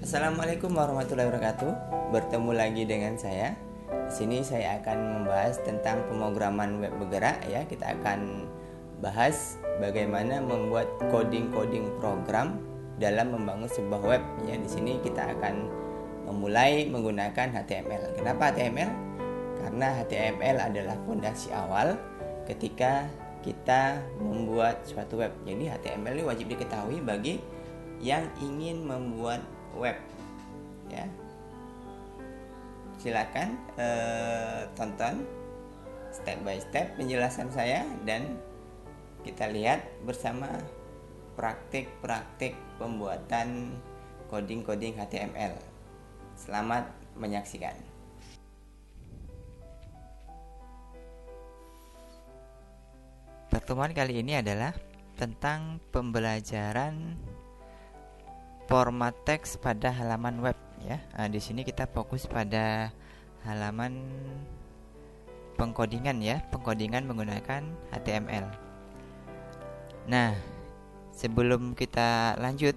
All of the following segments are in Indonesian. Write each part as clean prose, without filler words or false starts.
Assalamualaikum warahmatullahi wabarakatuh. Bertemu lagi dengan saya. Di sini saya akan membahas tentang pemrograman web bergerak ya. Kita akan bahas bagaimana membuat coding program dalam membangun sebuah web ya. Di sini kita akan memulai menggunakan HTML. Kenapa HTML? Karena HTML adalah fondasi awal ketika kita membuat suatu web. Jadi HTML ini wajib diketahui bagi yang ingin membuat web ya. Silakan tonton step by step penjelasan saya dan kita lihat bersama praktik-praktik pembuatan coding HTML. Selamat menyaksikan. Pertemuan kali ini adalah tentang pembelajaran format teks pada halaman web ya. Di sini kita fokus pada halaman pengkodingan ya, pengkodingan menggunakan HTML. Nah, sebelum kita lanjut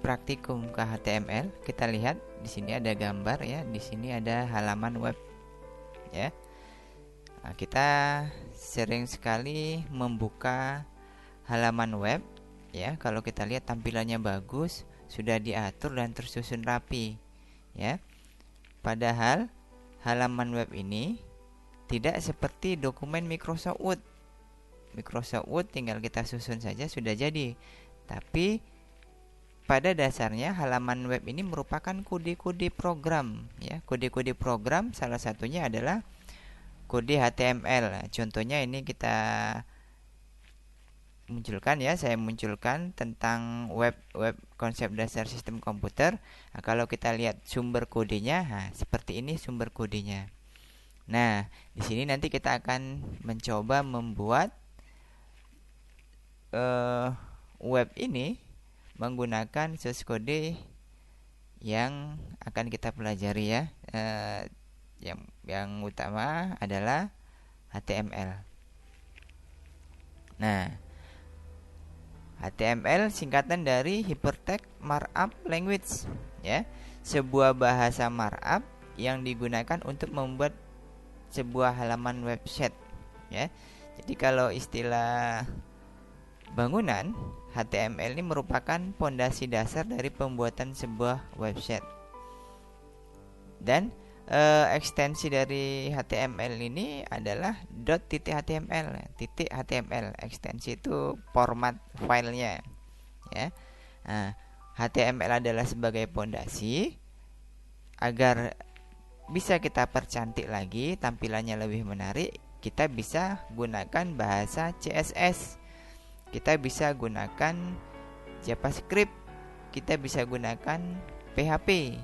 praktikum ke HTML, kita lihat di sini ada gambar ya, di sini ada halaman web ya. Nah, kita sering sekali membuka halaman web ya. Kalau kita lihat tampilannya bagus, sudah diatur dan tersusun rapi ya. Padahal halaman web ini tidak seperti dokumen Microsoft Word. Microsoft Word tinggal kita susun saja sudah jadi. Tapi pada dasarnya halaman web ini merupakan kode-kode program ya. Kode-kode program salah satunya adalah kode HTML. Contohnya ini kita munculkan ya, saya munculkan tentang web konsep dasar sistem komputer. Nah, kalau kita lihat sumber kodenya, seperti ini sumber kodenya. Nah, di sini nanti kita akan mencoba membuat web ini menggunakan source kode yang akan kita pelajari ya. Yang utama adalah HTML. Nah, HTML singkatan dari Hypertext Markup Language ya, sebuah bahasa markup yang digunakan untuk membuat sebuah halaman website ya. Jadi kalau istilah bangunan, HTML ini merupakan pondasi dasar dari pembuatan sebuah website. Dan ekstensi dari HTML ini adalah .html. .html ekstensi itu format filenya ya. Nah, HTML adalah sebagai pondasi agar bisa kita percantik lagi, tampilannya lebih menarik. Kita bisa gunakan bahasa CSS, kita bisa gunakan JavaScript, kita bisa gunakan PHP,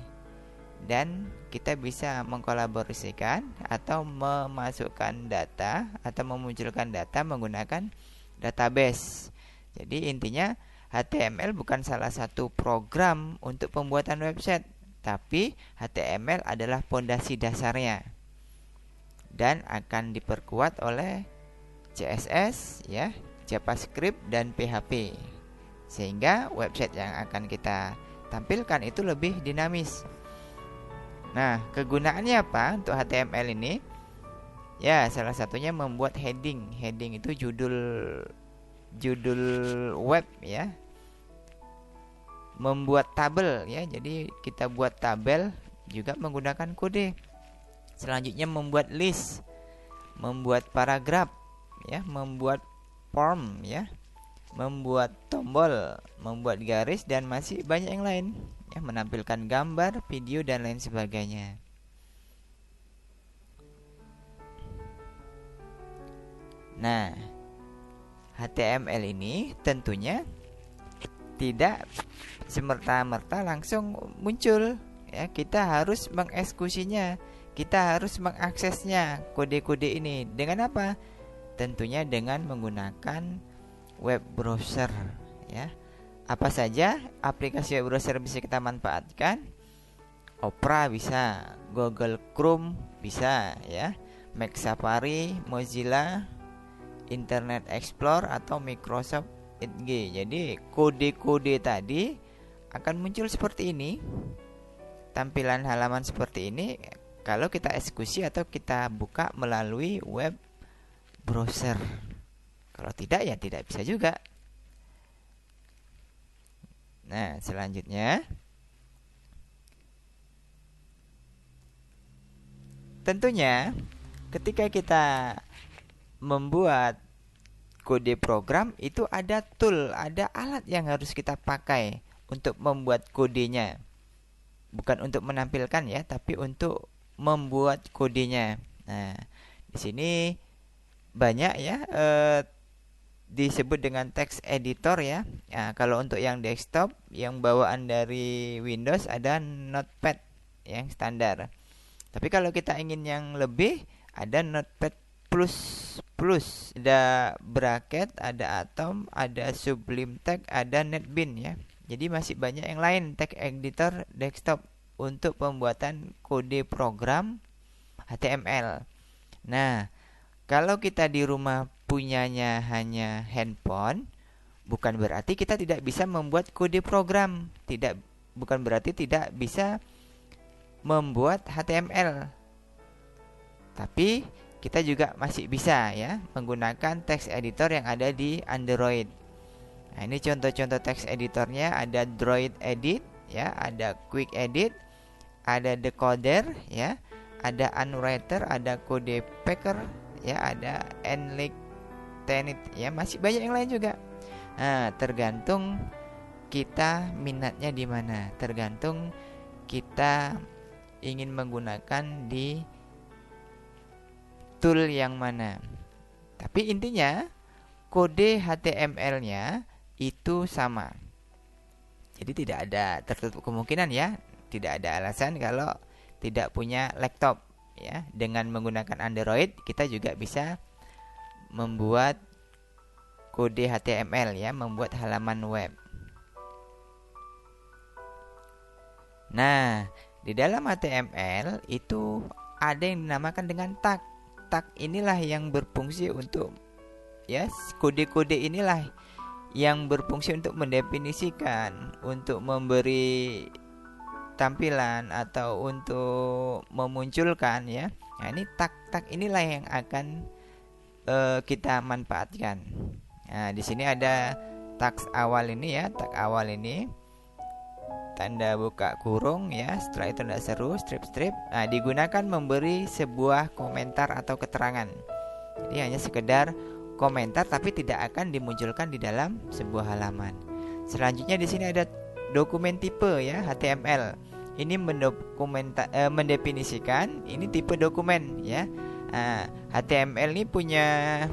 dan kita bisa mengkolaborasikan atau memasukkan data atau memunculkan data menggunakan database. Jadi intinya HTML bukan salah satu program untuk pembuatan website, tapi HTML adalah pondasi dasarnya dan akan diperkuat oleh CSS ya, JavaScript dan PHP, sehingga website yang akan kita tampilkan itu lebih dinamis. Nah, kegunaannya apa untuk HTML ini? Ya, salah satunya membuat heading. Heading itu judul web ya. Membuat tabel ya. Jadi kita buat tabel juga menggunakan kode. Selanjutnya membuat list, membuat paragraf ya, membuat form ya, membuat tombol, membuat garis, dan masih banyak yang lain ya, menampilkan gambar, video, dan lain sebagainya. Nah, HTML ini tentunya tidak semerta-merta langsung muncul ya. Kita harus mengeksekusinya, kita harus mengaksesnya kode-kode ini. Dengan apa? Tentunya dengan menggunakan web browser ya. Apa saja aplikasi web browser bisa kita manfaatkan? Opera bisa, Google Chrome bisa ya, Mac Safari, Mozilla, Internet Explorer, atau Microsoft Edge. Jadi kode-kode tadi akan muncul seperti ini tampilan halaman seperti ini kalau kita eksekusi atau kita buka melalui web browser. Kalau tidak ya tidak bisa juga. Nah, selanjutnya tentunya ketika kita membuat kode program itu ada tool, ada alat yang harus kita pakai untuk membuat kodenya. Bukan untuk menampilkan ya, tapi untuk membuat kodenya. Nah, di sini banyak ya disebut dengan text editor ya. Nah, kalau untuk yang desktop yang bawaan dari Windows ada Notepad yang standar. Tapi kalau kita ingin yang lebih ada Notepad plus plus, ada bracket, ada atom, ada sublime text, ada netbeans ya. Jadi masih banyak yang lain text editor desktop untuk pembuatan kode program HTML. Nah, kalau kita di rumah punyanya hanya handphone, bukan berarti kita tidak bisa membuat kode program. Bukan berarti tidak bisa membuat HTML. Tapi kita juga masih bisa ya menggunakan text editor yang ada di Android. Nah, ini contoh-contoh text editornya, ada Droid Edit ya, ada Quick Edit, ada Decoder ya, ada Unwriter, ada Codepacker ya, ada Enlightened ya, masih banyak yang lain juga. Nah, tergantung kita minatnya di mana, tergantung kita ingin menggunakan di tool yang mana. Tapi intinya kode HTML-nya itu sama. Jadi tidak ada tertutup kemungkinan ya, tidak ada alasan kalau tidak punya laptop ya. Dengan menggunakan Android kita juga bisa membuat kode HTML ya, membuat halaman web. Nah, di dalam HTML itu ada yang dinamakan dengan tag. Tag inilah yang berfungsi untuk ya, kode-kode inilah yang berfungsi untuk mendefinisikan, untuk memberi tampilan atau untuk memunculkan ya. Nah, ini tag-tag inilah yang akan kita manfaatkan. Nah, di sini ada tag awal ini ya, tag awal ini tanda buka kurung ya, setelah itu tanda seru, strip-strip. Nah, digunakan memberi sebuah komentar atau keterangan. Jadi hanya sekedar komentar tapi tidak akan dimunculkan di dalam sebuah halaman. Selanjutnya di sini ada dokumen tipe ya, HTML. Ini mendefinisikan ini tipe dokumen ya. Nah, HTML ini punya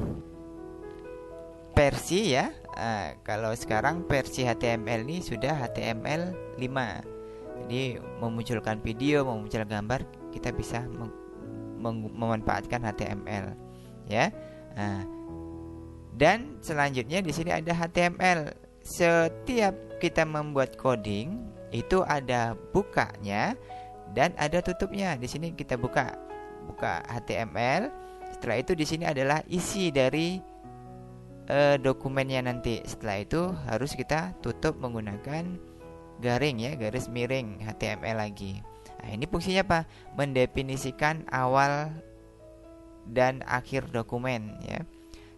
versi ya. Kalau sekarang versi HTML ini sudah HTML 5. Jadi memunculkan video, memunculkan gambar, kita bisa memanfaatkan HTML ya. Nah, dan selanjutnya di sini ada HTML. Setiap kita membuat coding itu ada bukanya dan ada tutupnya. Di sini kita buka HTML. Setelah itu di sini adalah isi dari dokumennya nanti. Setelah itu harus kita tutup menggunakan garing ya, garis miring HTML lagi. Nah, ini fungsinya apa? Mendefinisikan awal dan akhir dokumen ya.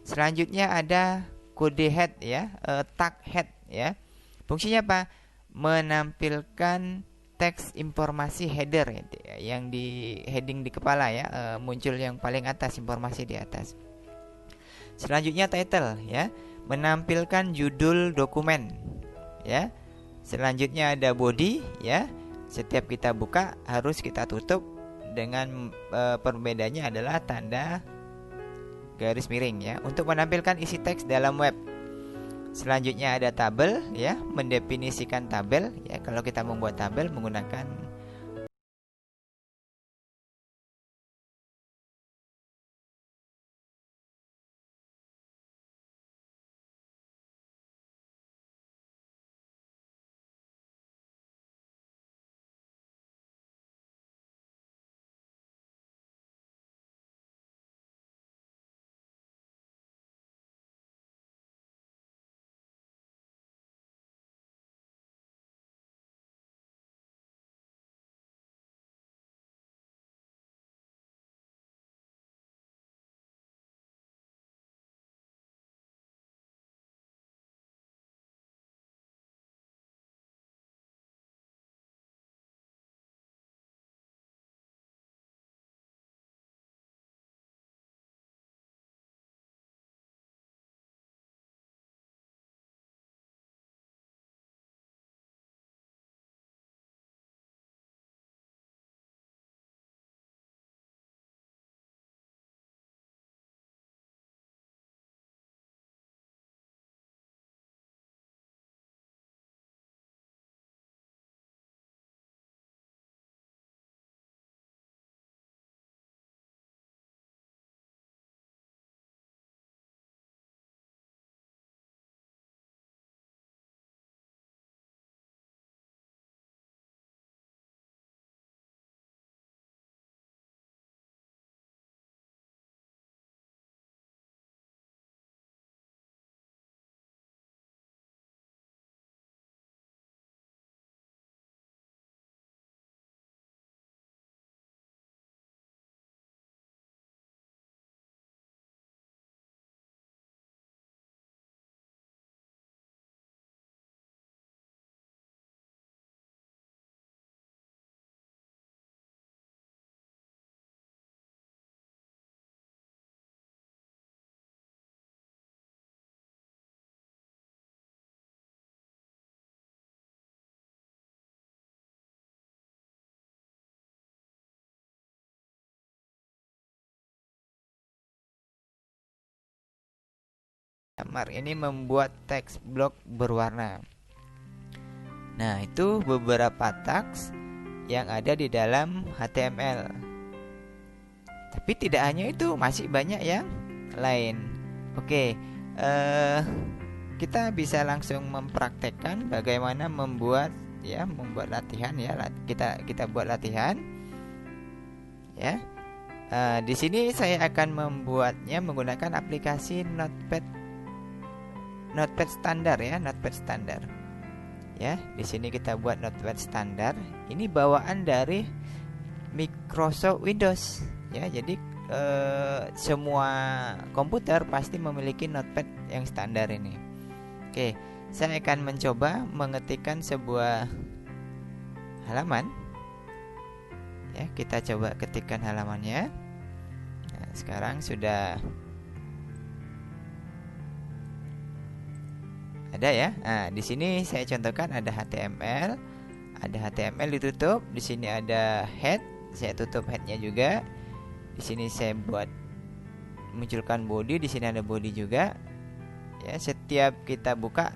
Selanjutnya ada kode head ya, tag head ya. Fungsinya apa? Menampilkan teks informasi header ya, yang di heading di kepala ya, muncul yang paling atas, informasi di atas. Selanjutnya title ya, menampilkan judul dokumen ya. Selanjutnya ada body ya. Setiap kita buka harus kita tutup dengan perbedaannya adalah tanda garis miring ya, untuk menampilkan isi teks dalam web. Selanjutnya ada tabel ya, mendefinisikan tabel ya. Kalau kita membuat tabel menggunakan Mar ini membuat teks blok berwarna. Nah, itu beberapa teks yang ada di dalam HTML. Tapi tidak hanya itu, masih banyak yang lain. Oke, kita bisa langsung mempraktekkan bagaimana membuat latihan ya. Kita buat latihan ya. Di sini saya akan membuatnya menggunakan aplikasi Notepad standar ya, Notepad standar. Ya, di sini kita buat Notepad standar. Ini bawaan dari Microsoft Windows ya. Jadi semua komputer pasti memiliki Notepad yang standar ini. Oke, saya akan mencoba mengetikkan sebuah halaman. Ya, kita coba ketikkan halamannya. Nah, sekarang sudah ada ya. Nah, di sini saya contohkan ada HTML, ditutup. Di sini ada head, saya tutup headnya juga. Di sini saya buat munculkan body, di sini ada body juga. Ya, setiap kita buka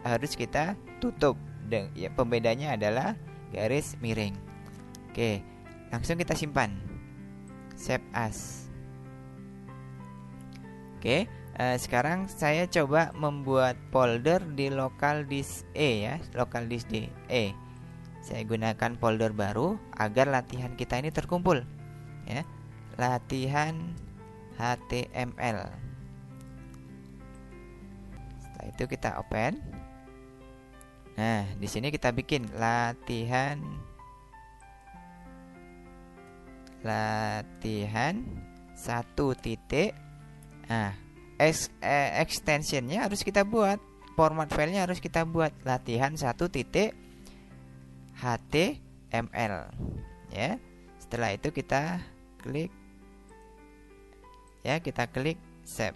harus kita tutup. Dan ya, pembedanya adalah garis miring. Oke, langsung kita simpan. Save as. Oke, sekarang saya coba membuat folder di local disk E ya, local disk D E. Saya gunakan folder baru agar latihan kita ini terkumpul. Ya, latihan HTML. Setelah itu kita open. Nah, di sini kita bikin latihan 1 titik. Nah, extensionnya harus kita buat, format filenya harus kita buat, latihan 1 titik HTML ya. Setelah itu kita klik ya, kita klik save.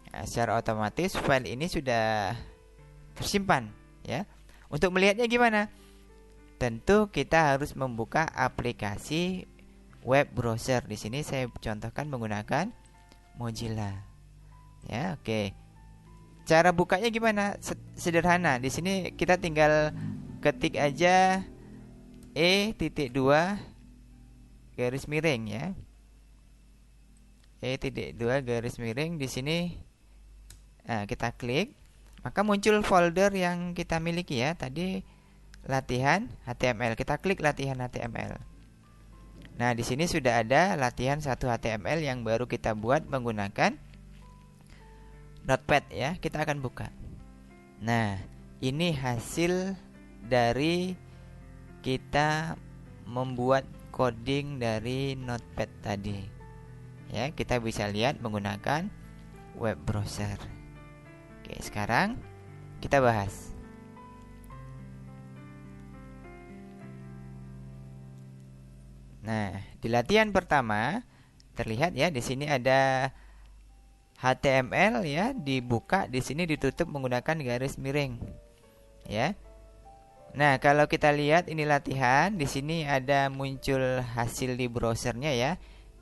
Nah, secara otomatis file ini sudah tersimpan ya. Untuk melihatnya gimana? Tentu kita harus membuka aplikasi web browser. Di sini saya contohkan menggunakan Mozilla. Ya, oke. Cara bukanya gimana? Sederhana. Di sini kita tinggal ketik aja E.2 garis miring ya. E.2 garis miring di sini. Nah, kita klik, maka muncul folder yang kita miliki ya. Tadi latihan HTML. Kita klik latihan HTML. Nah, di sini sudah ada latihan 1 HTML yang baru kita buat menggunakan Notepad ya. Kita akan buka. Nah, ini hasil dari kita membuat coding dari Notepad tadi. Ya, kita bisa lihat menggunakan web browser. Oke, sekarang kita bahas. Nah, di latihan pertama terlihat ya, di sini ada HTML ya, dibuka, di sini ditutup menggunakan garis miring. Ya. Nah, kalau kita lihat ini latihan, di sini ada muncul hasil di browsernya ya.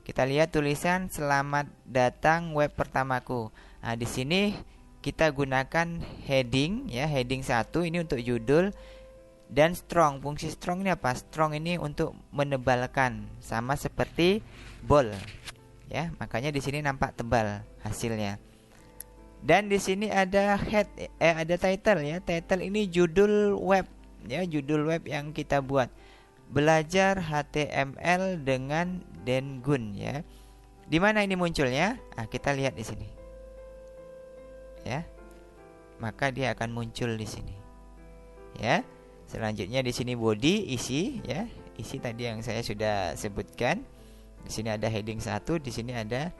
Kita lihat tulisan selamat datang web pertamaku. Nah, di sini kita gunakan heading ya, heading 1 ini untuk judul. Dan strong, fungsi strong ini apa? Strong ini untuk menebalkan, sama seperti bold ya, makanya di sini nampak tebal hasilnya. Dan di sini ada head, ada title ya. Title ini judul web ya, judul web yang kita buat. Belajar HTML dengan Den Gun ya. Di mana ini munculnya? Nah, kita lihat di sini ya. Maka dia akan muncul di sini ya. Selanjutnya di sini body, isi ya. Isi tadi yang saya sudah sebutkan. Di sini ada heading 1, di sini ada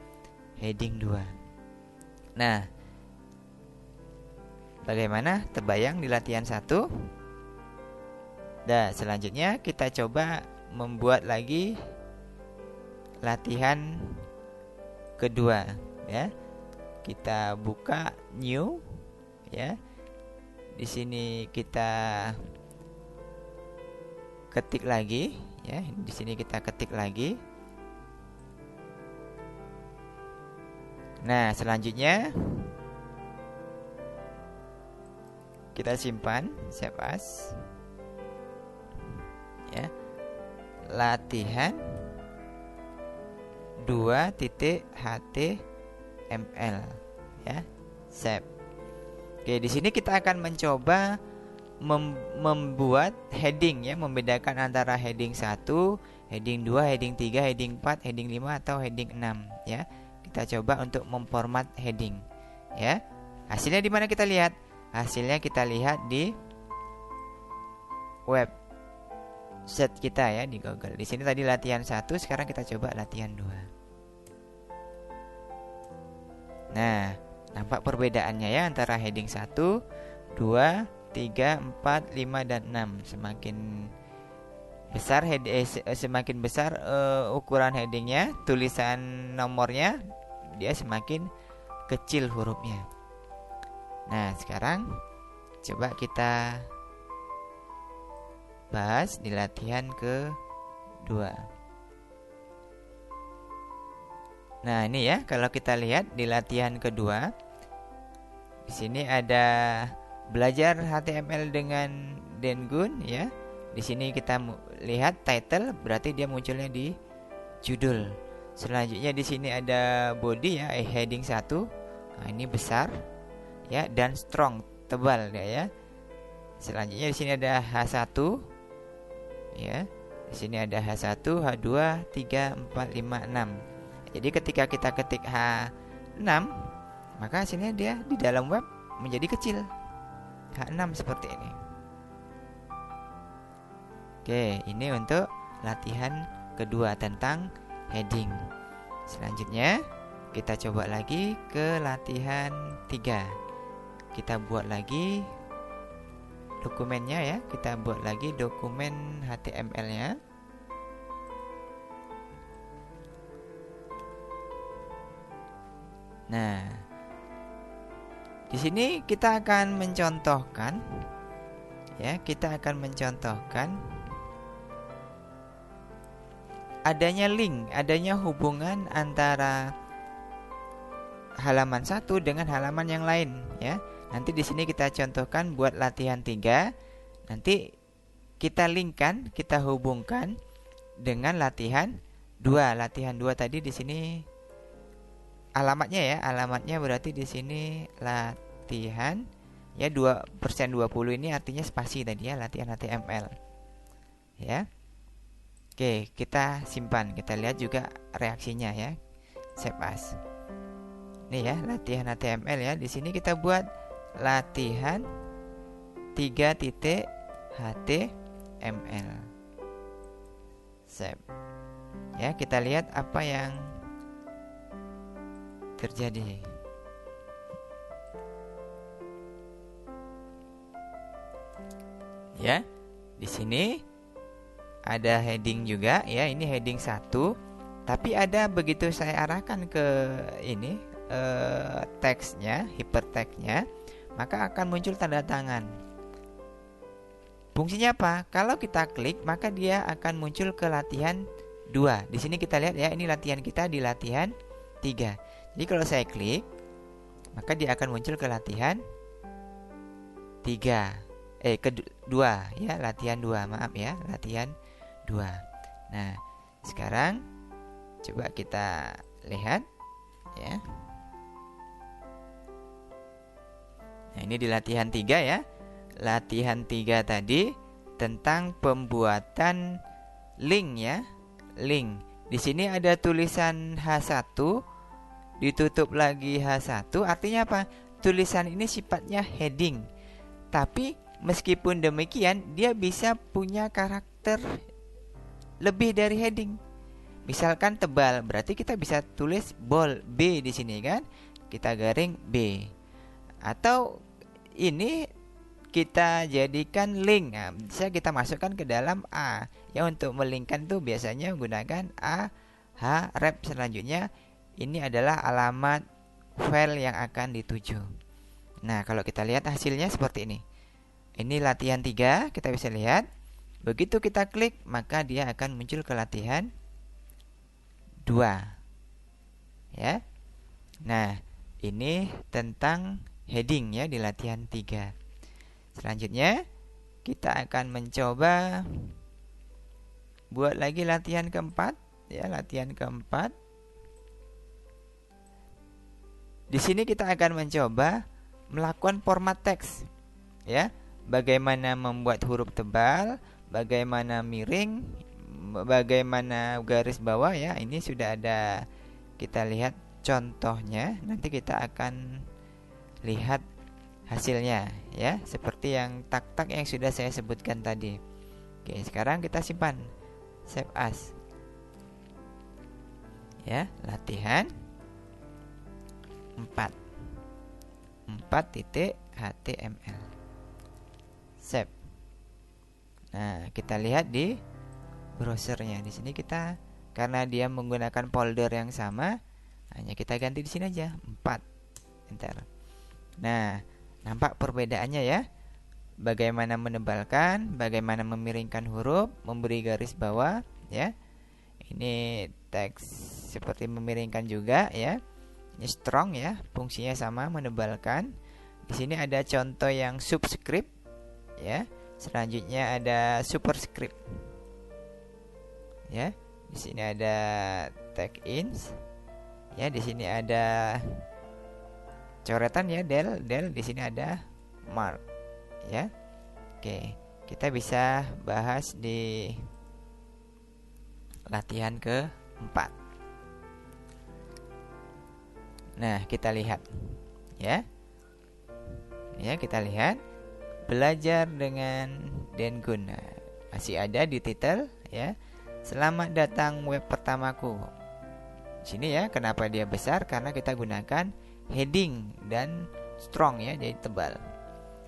heading 2. Nah, bagaimana? Terbayang di latihan 1? Nah, selanjutnya kita coba membuat lagi latihan kedua ya. Kita buka new ya. Di sini kita ketik lagi ya, di sini kita ketik lagi. Nah, selanjutnya Kita simpan, save as. Ya. Latihan 2.html, ya. Save. Oke, di sini kita akan mencoba membuat heading, ya, membedakan antara heading 1, heading 2, heading 3, heading 4, heading 5 atau heading 6, ya. Kita coba untuk memformat heading, ya. Hasilnya di mana kita lihat? Hasilnya kita lihat di website kita, ya, di Google. Di sini tadi latihan 1, sekarang kita coba latihan 2. Nah, nampak perbedaannya, ya, antara heading 1, 2, 3, 4, 5, dan 6. Semakin besar semakin besar ukuran headingnya, tulisan nomornya, dia semakin kecil hurufnya. Nah, sekarang coba kita bahas di latihan kedua. Nah, ini, ya, kalau kita lihat di latihan kedua, di sini ada belajar HTML dengan Dengun, ya. Di sini kita lihat title, berarti dia munculnya di judul. Selanjutnya di sini ada body, ya, heading 1. Nah, ini besar, ya, dan strong, tebal dia, ya. Selanjutnya di sini ada H1, ya. Di sini ada H1, H2, 3, 4, 5, 6. Jadi ketika kita ketik H6, maka hasilnya dia di dalam web menjadi kecil. H6 seperti ini. Oke, ini untuk latihan kedua tentang heading. Selanjutnya kita coba lagi ke latihan 3. Kita buat lagi dokumennya, ya. Kita buat lagi dokumen HTML-nya. Nah, di sini kita akan mencontohkan, ya, kita akan mencontohkan adanya link, adanya hubungan antara halaman 1 dengan halaman yang lain, ya. Nanti di sini kita contohkan buat latihan 3. Nanti kita linkkan, kita hubungkan dengan latihan 2. Latihan 2 tadi di sini alamatnya, ya, alamatnya berarti di sini latihan, ya, 2%20 ini artinya spasi tadi, ya, latihan HTML, ya. Oke, kita simpan, kita lihat juga reaksinya, ya. Save as. Nih, ya, latihan HTML, ya. Di sini kita buat latihan 3.html. Save. Ya, kita lihat apa yang terjadi. Ya, di sini ada heading juga, ya. Ini heading 1. Tapi ada, begitu saya arahkan ke ini teksnya, hypertext-nya, maka akan muncul tanda tangan. Fungsinya apa? Kalau kita klik, maka dia akan muncul ke latihan 2. Di sini kita lihat, ya, ini latihan kita di latihan 3. Jadi kalau saya klik, maka dia akan muncul ke latihan 3. Kedua, ya, latihan 2, maaf, ya, latihan 2. Nah, sekarang coba kita lihat, ya. Nah, ini di latihan 3, ya. Latihan 3 tadi tentang pembuatan link, ya. Link. Di sini ada tulisan H1, ditutup lagi H1, artinya apa? Tulisan ini sifatnya heading. Tapi meskipun demikian, dia bisa punya karakter lebih dari heading. Misalkan tebal, berarti kita bisa tulis bold B di sini, kan? Kita garing B. Atau ini kita jadikan link. Nah, bisa kita masukkan ke dalam A. Ya, untuk melingkan tuh biasanya menggunakan A, H, ref selanjutnya. Ini adalah alamat file yang akan dituju. Nah, kalau kita lihat hasilnya seperti ini. Ini latihan 3, kita bisa lihat. Begitu kita klik, maka dia akan muncul ke latihan 2. Ya. Nah, ini tentang heading, ya, di latihan 3. Selanjutnya kita akan mencoba buat lagi latihan keempat, ya, latihan keempat. Di sini kita akan mencoba melakukan format teks, ya. Bagaimana membuat huruf tebal, bagaimana miring, bagaimana garis bawah, ya. Ini sudah ada, kita lihat contohnya. Nanti kita akan lihat hasilnya, ya, seperti yang tak-tak yang sudah saya sebutkan tadi. Oke, sekarang kita simpan, save as, ya, latihan 4.html, save. Nah, kita lihat di browsernya. Di sini kita, karena dia menggunakan folder yang sama, hanya kita ganti di sini aja 4, enter. Nah, nampak perbedaannya, ya. Bagaimana menebalkan, bagaimana memiringkan huruf, memberi garis bawah, ya. Ini teks seperti memiringkan juga, ya. Ini strong, ya, fungsinya sama, menebalkan. Di sini ada contoh yang subscript, ya. Selanjutnya ada superscript, ya. Di sini ada tag ins, ya. Di sini ada coretan, ya, del. Di sini ada mark, ya. Oke, kita bisa bahas di latihan keempat. Nah, kita lihat, ya. Ya, kita lihat belajar dengan Dengun. Nah, masih ada di titel, ya. Selamat datang web pertamaku. Sini, ya, kenapa dia besar? Karena kita gunakan heading dan strong, ya, jadi tebal.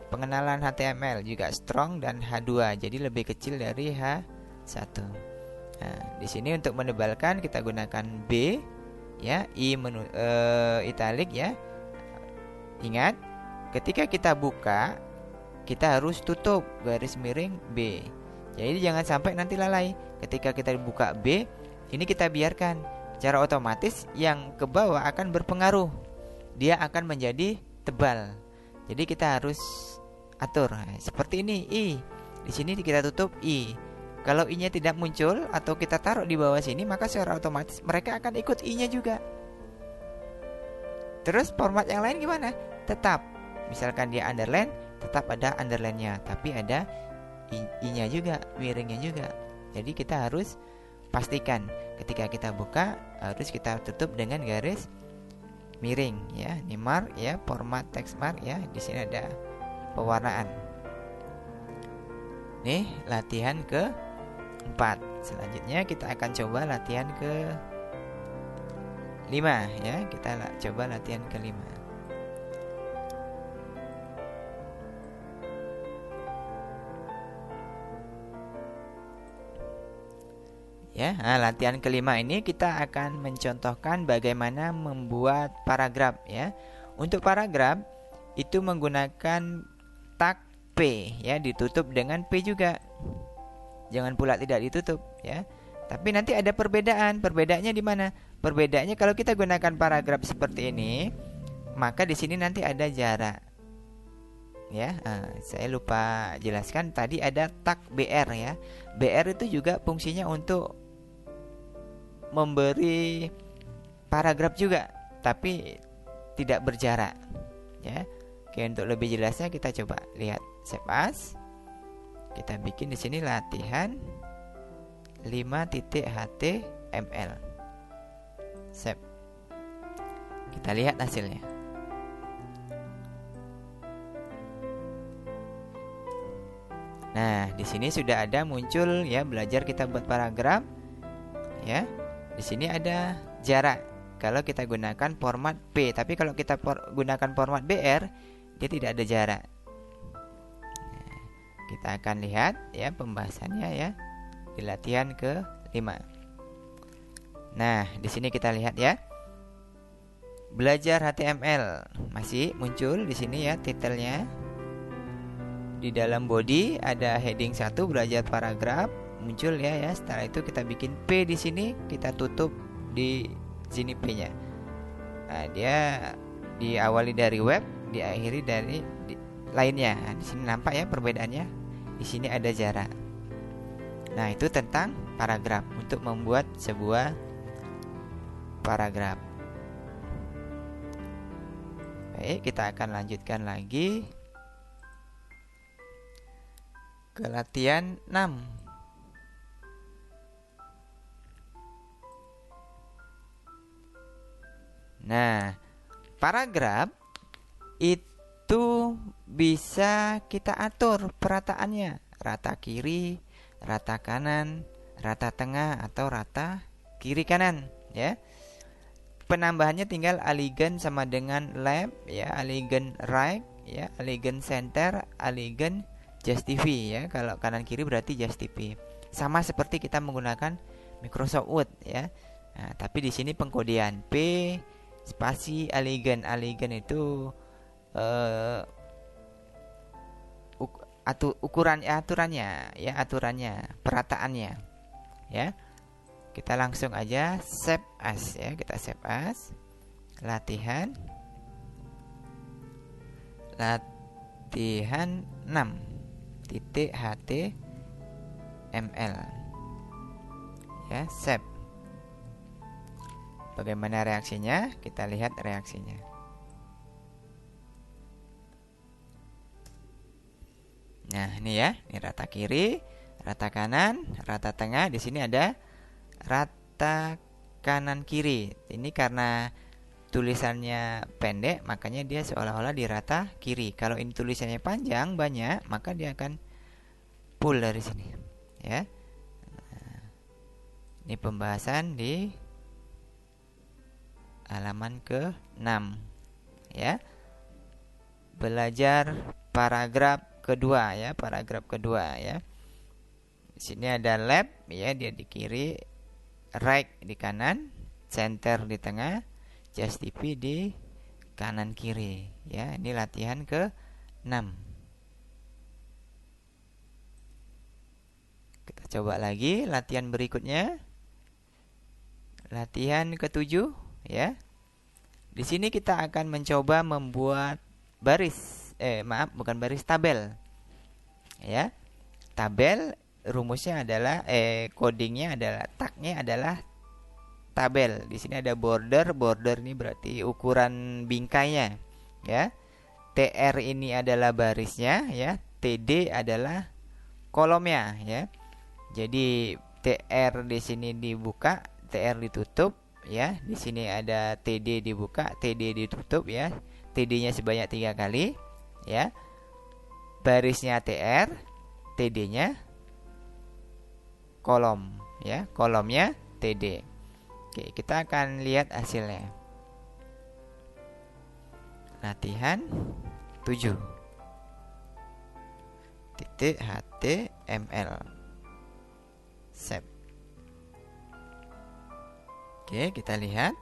Pengenalan HTML juga strong dan H2, jadi lebih kecil dari H1. Nah, di sini untuk menebalkan kita gunakan B, ya, italic, ya. Ingat, ketika kita buka, kita harus tutup garis miring B. Jadi jangan sampai nanti lalai. Ketika kita buka B, ini kita biarkan, secara otomatis yang ke bawah akan berpengaruh. Dia akan menjadi tebal. Jadi kita harus atur. Nah, seperti ini, I. Di sini kita tutup I. Kalau I-nya tidak muncul atau kita taruh di bawah sini, maka secara otomatis mereka akan ikut I-nya juga. Terus format yang lain gimana? Tetap, misalkan dia underline, tetap ada underline-nya, tapi ada I-nya juga, miringnya juga. Jadi kita harus pastikan ketika kita buka harus kita tutup dengan garis miring, ya. Ini mark, ya, format text mark, ya. Di sini ada pewarnaan. Nih, latihan ke-4. Selanjutnya kita akan coba latihan ke-5, ya. Kita coba latihan ke-5. Ya, nah, latihan ke-5 ini kita akan mencontohkan bagaimana membuat paragraf, ya. Untuk paragraf itu menggunakan tag P, ya, ditutup dengan P juga. Jangan pula tidak ditutup, ya. Tapi nanti ada perbedaan. Perbedaannya di mana? Perbedaannya kalau kita gunakan paragraf seperti ini, maka di sini nanti ada jarak. Ya, saya lupa jelaskan tadi ada tag BR, ya. BR itu juga fungsinya untuk memberi paragraf juga, tapi tidak berjarak, ya. Oke, untuk lebih jelasnya kita coba lihat save as. Kita bikin di sini latihan 5.html. Save. Kita lihat hasilnya. Nah, di sini sudah ada muncul, ya, belajar kita buat paragraf, ya. Di sini ada jarak kalau kita gunakan format P, tapi kalau kita gunakan format BR, dia tidak ada jarak. Nah, kita akan lihat, ya, pembahasannya, ya, di latihan ke-5. Nah, di sini kita lihat, ya. Belajar HTML masih muncul di sini, ya, titelnya. Di dalam body ada heading 1 belajar paragraf muncul, ya. Setelah itu kita bikin P di sini, kita tutup di sini P-nya. Nah, dia diawali dari web, diakhiri dari lainnya. Nah, di sini nampak ya perbedaannya. Di sini ada jarak. Nah, itu tentang paragraf, untuk membuat sebuah paragraf. Baik, kita akan lanjutkan lagi ke latihan 6. Nah, paragraf itu bisa kita atur perataannya, rata kiri, rata kanan, rata tengah, atau rata kiri kanan, ya. Penambahannya tinggal aligned sama dengan left, ya, aligned right, ya, aligned center, aligned justify, ya. Kalau kanan kiri berarti justify. Sama seperti kita menggunakan Microsoft Word, ya. Nah, tapi di sini pengkodean P spasi aligned. Aligned itu aturannya, ya, aturannya, perataannya, ya. Kita langsung aja save as, ya. Kita save as latihan 6.html, ya. Save. Bagaimana reaksinya? Kita lihat reaksinya. Nah, ini ya, ini rata kiri, rata kanan, rata tengah. Di sini ada rata kanan kiri. Ini karena tulisannya pendek, makanya dia seolah-olah di rata kiri. Kalau ini tulisannya panjang banyak, maka dia akan full dari sini, ya. Nah, ini pembahasan di halaman ke-6, ya. Belajar paragraf kedua, ya, paragraf kedua, ya. Di sini ada left, ya, dia di kiri, right di kanan, center di tengah, justify di kanan kiri, ya. Ini latihan ke-6. Kita coba lagi latihan berikutnya. Latihan ke-7, ya. Di sini kita akan mencoba membuat tabel, ya. Tabel rumusnya adalah codingnya adalah, tagnya adalah tabel. Di sini ada border. Border ini berarti ukuran bingkainya, ya. TR ini adalah barisnya, ya. TD adalah kolomnya, ya. Jadi TR di sini dibuka, TR ditutup, ya. Di sini ada TD dibuka, TD ditutup, ya. TD-nya sebanyak 3 kali, ya. Barisnya TR, TD-nya kolom, ya. Kolomnya TD. Oke, kita akan lihat hasilnya. Latihan 7.html. Save. Oke, kita lihat.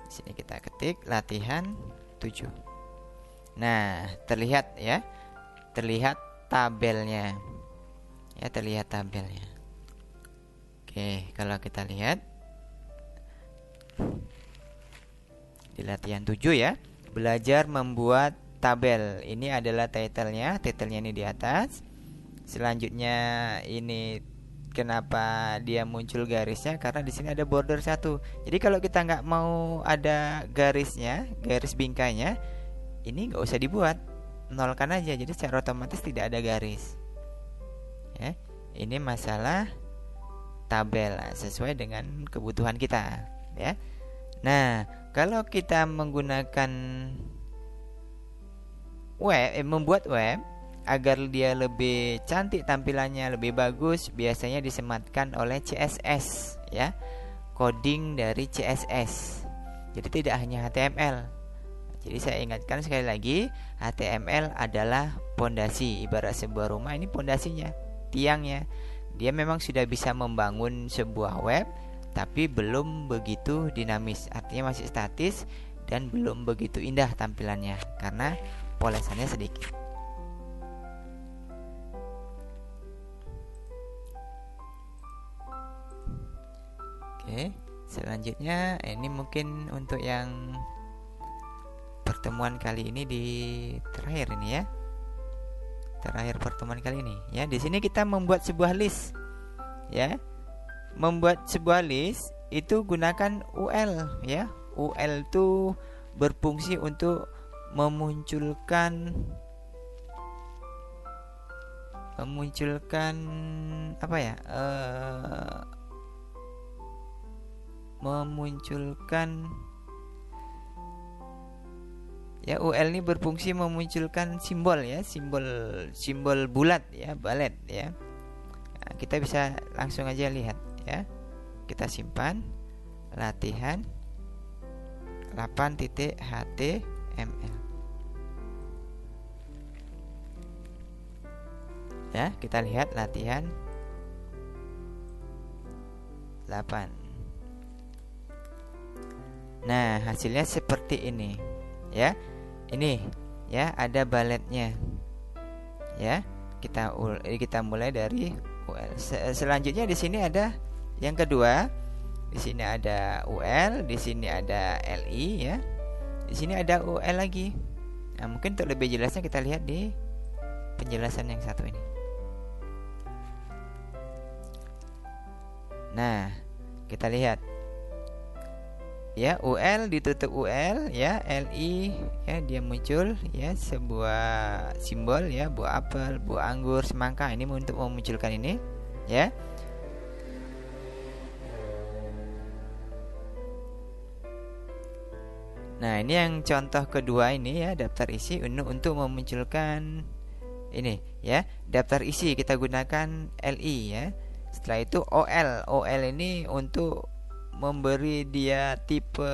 Di sini kita ketik latihan 7. Nah, terlihat, ya. Terlihat tabelnya. Ya, terlihat tabelnya. Oke, kalau kita lihat di latihan 7, ya, belajar membuat tabel. Ini adalah titlenya. Titlenya ini di atas. Selanjutnya ini kenapa dia muncul garisnya? Karena di sini ada border 1. Jadi kalau kita nggak mau ada garisnya, garis bingkainya, ini nggak usah dibuat, nolkan aja. Jadi secara otomatis tidak ada garis, ya. Ini masalah tabel sesuai dengan kebutuhan kita, ya. Nah, kalau kita menggunakan membuat web agar dia lebih cantik tampilannya, lebih bagus, biasanya disematkan oleh CSS, ya. Coding dari CSS. Jadi tidak hanya HTML. Jadi saya ingatkan sekali lagi, HTML adalah pondasi. Ibarat sebuah rumah, ini pondasinya, tiangnya. Dia memang sudah bisa membangun sebuah web, tapi belum begitu dinamis. Artinya masih statis dan belum begitu indah tampilannya karena polesannya sedikit. Oke, selanjutnya ini mungkin untuk yang pertemuan kali ini di terakhir ini ya. Terakhir pertemuan kali ini ya. Di sini kita membuat sebuah list ya. Membuat sebuah list itu gunakan UL ya. UL itu berfungsi untuk memunculkan apa ya? Memunculkan ya, UL ini berfungsi memunculkan simbol ya, simbol bulat ya, balet ya. Nah, kita bisa langsung aja lihat ya. Kita simpan latihan 8.html ya. Kita lihat latihan 8. Nah, hasilnya seperti ini ya. Ini ya, ada baletnya ya. Kita mulai dari UL. Selanjutnya di sini ada yang kedua. Di sini ada UL, di sini ada LI ya. Di sini ada UL lagi. Nah, mungkin untuk lebih jelasnya kita lihat di penjelasan yang satu ini. Nah, kita lihat ya, UL ditutup UL ya, LI ya, dia muncul ya sebuah simbol ya, buah apel, buah anggur, semangka. Ini untuk memunculkan ini ya. Nah, ini yang contoh kedua ini ya, daftar isi untuk memunculkan ini ya, daftar isi kita gunakan LI ya. Setelah itu OL ini untuk memberi dia tipe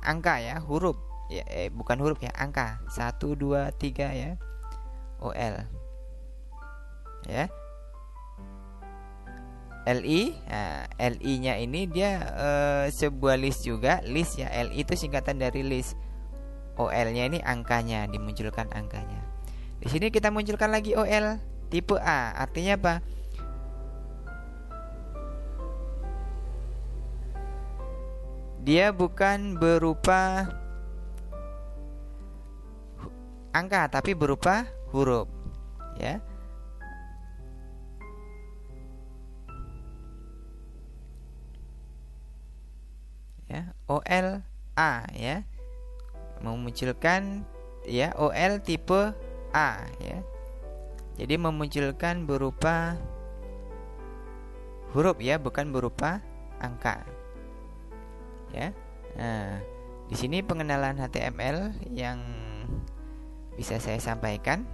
angka ya, huruf ya, bukan huruf ya, angka 1 2 3 ya, OL ya. LI, nah, LI-nya ini dia sebuah list juga, list ya. LI itu singkatan dari list. OL-nya ini angkanya, dimunculkan angkanya. Di sini kita munculkan lagi OL tipe A, artinya apa? Dia bukan berupa angka, tapi berupa huruf ya. Ya, OL A ya, memunculkan ya OL tipe A ya. Jadi memunculkan berupa huruf ya, bukan berupa angka ya. Nah, di sini pengenalan HTML yang bisa saya sampaikan.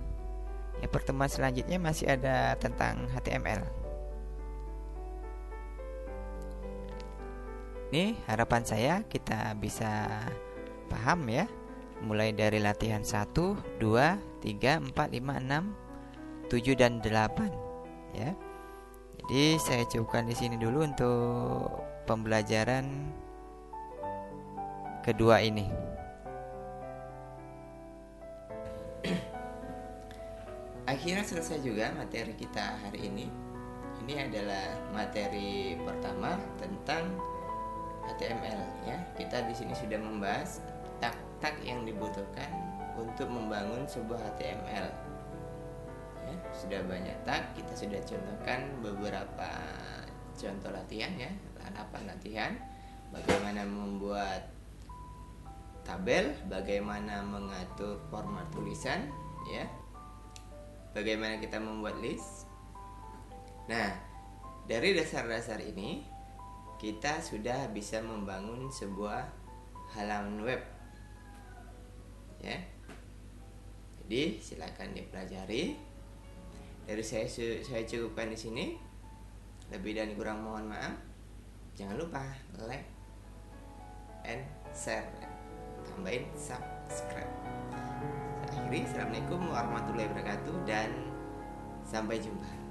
Ya, pertemuan selanjutnya masih ada tentang HTML. Ini harapan saya kita bisa paham ya, mulai dari latihan 1, 2, 3, 4, 5, 6, 7 dan 8 ya. Jadi saya cukupkan di sini dulu untuk pembelajaran kedua ini. Akhirnya selesai juga materi kita hari ini. Ini adalah materi pertama tentang HTML ya. Kita di sini sudah membahas tag-tag yang dibutuhkan untuk membangun sebuah HTML. Ya, sudah banyak tag, kita sudah contohkan beberapa contoh latihan ya, 8 latihan. Bagaimana membuat tabel, bagaimana mengatur format tulisan ya. Bagaimana kita membuat list. Nah, dari dasar-dasar ini kita sudah bisa membangun sebuah halaman web ya. Jadi silakan dipelajari. Dari saya cukupkan di sini. Lebih dan kurang mohon maaf. Jangan lupa like and share. Tambahin subscribe. Akhiri, assalamualaikum warahmatullahi wabarakatuh dan sampai jumpa.